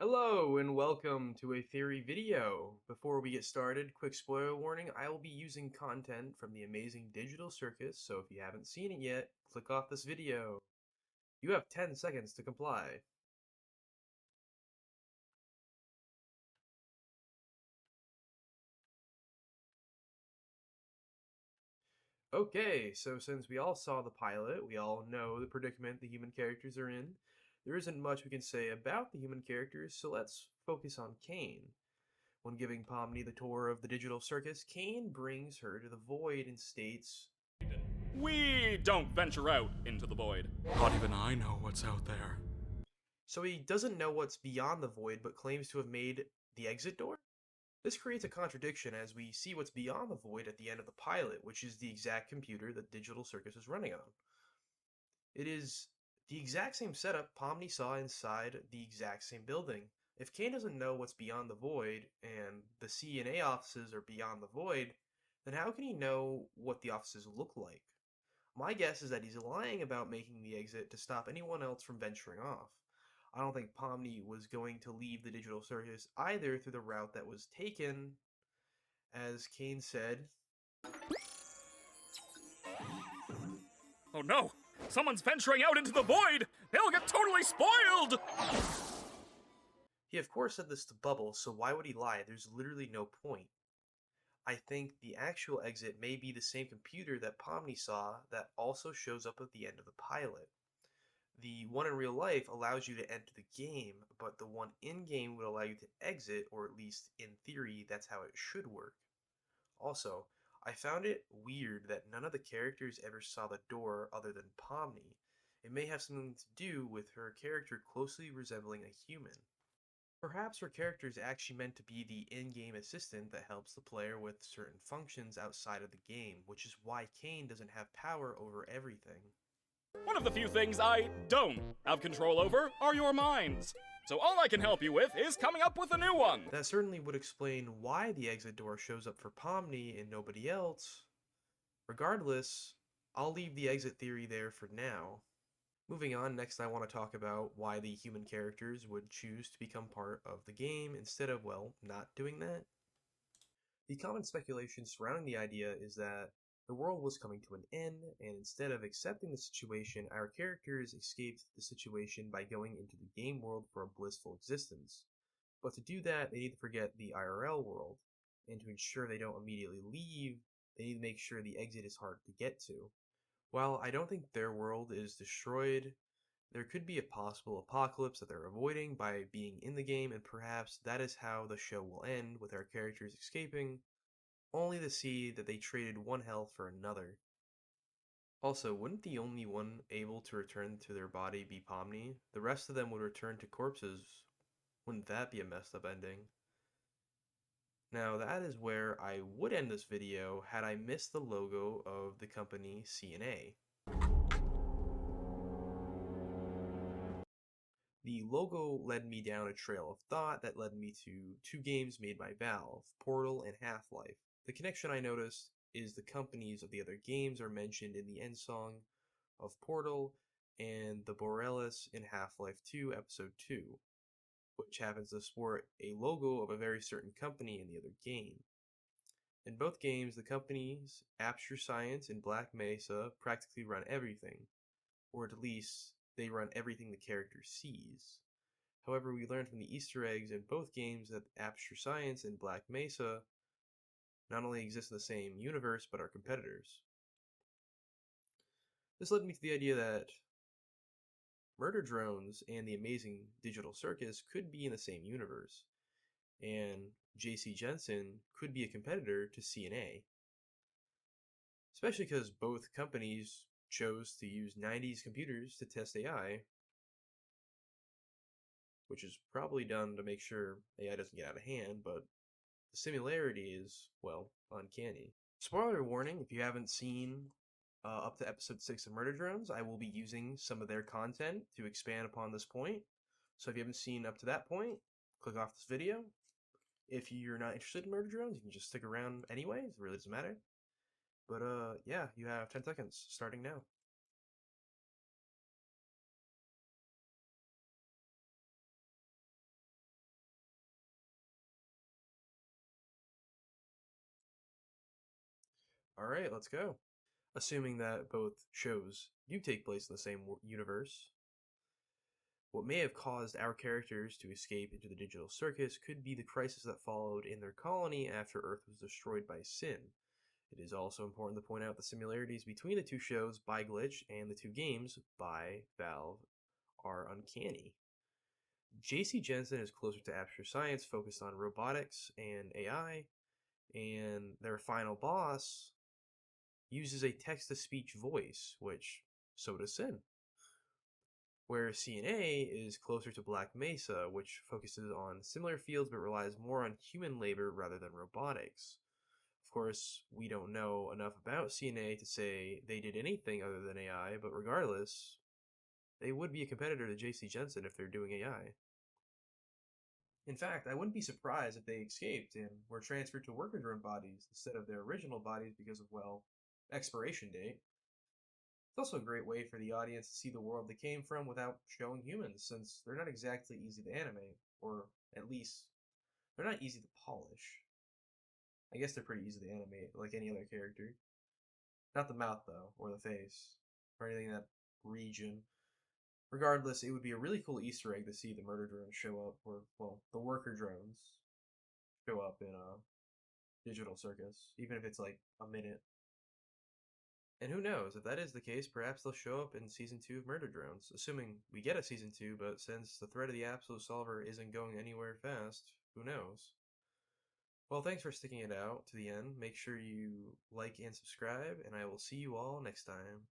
Hello and welcome to a theory video. Before we get started, quick spoiler warning, I will be using content from the amazing Digital Circus, so if you haven't seen it yet, click off this video. You have 10 seconds to comply. Okay, so since we all saw the pilot, we all know the predicament the human characters are in. There isn't much we can say about the human characters, so let's focus on Kane. When giving Pomni the tour of the Digital Circus, Kane brings her to the void and states, We don't venture out into the void. Not even I know what's out there. so he doesn't know what's beyond the void but claims to have made the exit door? This creates a contradiction as we see what's beyond the void at the end of the pilot, which is the exact computer that Digital Circus is running on. It is the exact same setup Pomni saw inside the exact same building. If Kane doesn't know what's beyond the void, and the CNA offices are beyond the void, then how can he know what the offices look like? My guess is that he's lying about making the exit to stop anyone else from venturing off. I don't think Pomni was going to leave the Digital Circus either through the route that was taken. As Kane said, Oh no! Someone's venturing out into the void! They'll get totally spoiled! he of course said this to Bubble, so why would he lie? There's literally no point. I think the actual exit may be the same computer that Pomni saw that also shows up at the end of the pilot. The one in real life allows you to enter the game, but the one in game would allow you to exit, or at least in theory, that's how it should work. Also, I found it weird that none of the characters ever saw the door other than Pomni. It may have something to do with her character closely resembling a human. Perhaps her character is actually meant to be the in-game assistant that helps the player with certain functions outside of the game, which is why Kane doesn't have power over everything. One of the few things I don't have control over are your minds. So all I can help you with is coming up with a new one. That certainly would explain why the exit door shows up for Pomni and nobody else. Regardless, I'll leave the exit theory there for now. Moving on, next I want to talk about why the human characters would choose to become part of the game instead of, well, not doing that. The common speculation surrounding the idea is that the world was coming to an end, and instead of accepting the situation, our characters escaped the situation by going into the game world for a blissful existence. But to do that, they need to forget the IRL world, and to ensure they don't immediately leave, they need to make sure the exit is hard to get to. While I don't think their world is destroyed, there could be a possible apocalypse that they're avoiding by being in the game, and perhaps that is how the show will end, with our characters escaping, only to see that they traded one health for another. Also, wouldn't the only one able to return to their body be Pomni? The rest of them would return to corpses. Wouldn't that be a messed up ending? Now that is where I would end this video had I missed the logo of the company CNA. The logo led me down a trail of thought that led me to two games made by Valve, Portal and Half-Life. The connection I noticed is the companies of the other games are mentioned in the end song of Portal and the Borealis in Half-Life 2 Episode 2, which happens to sport a logo of a very certain company in the other game. In both games, the companies Apture Science and Black Mesa practically run everything, or at least they run everything the character sees. However, we learned from the Easter eggs in both games that Apture Science and Black Mesa not only exist in the same universe but are competitors. This led me to the idea that Murder Drones and the Amazing Digital Circus could be in the same universe, and JC Jensen could be a competitor to CNA, especially because both companies chose to use 90s computers to test AI, which is probably done to make sure AI doesn't get out of hand, but the similarity is, well, uncanny. Spoiler warning, if you haven't seen up to episode 6 of Murder Drones, I will be using some of their content to expand upon this point. So if you haven't seen up to that point, click off this video. If you're not interested in Murder Drones, you can just stick around anyways, it really doesn't matter. But yeah, you have 10 seconds starting now. Alright, let's go. Assuming that both shows do take place in the same universe, what may have caused our characters to escape into the digital circus could be the crisis that followed in their colony after Earth was destroyed by sin. It is also important to point out the similarities between the two shows by Glitch and the two games by Valve are uncanny. JC Jensen is closer to abstract science focused on robotics and AI, and their final boss uses a text to speech voice, which so does Sin. Whereas CNA is closer to Black Mesa, which focuses on similar fields but relies more on human labor rather than robotics. Of course, we don't know enough about CNA to say they did anything other than AI, but regardless, they would be a competitor to JC Jensen if they're doing AI. In fact, I wouldn't be surprised if they escaped and were transferred to worker drone bodies instead of their original bodies because of, well, expiration date. It's also a great way for the audience to see the world they came from without showing humans, since they're not exactly easy to animate, or at least, they're not easy to polish. I guess they're pretty easy to animate, like any other character. Not the mouth, though, or the face, or anything in that region. Regardless, it would be a really cool Easter egg to see the murder drones show up, or, well, the worker drones show up in a digital circus, even if it's like a minute. And who knows, if that is the case, perhaps they'll show up in Season 2 of Murder Drones, assuming we get a Season 2, but since the threat of the Absolute Solver isn't going anywhere fast, who knows? Well, thanks for sticking it out to the end. Make sure you like and subscribe, and I will see you all next time.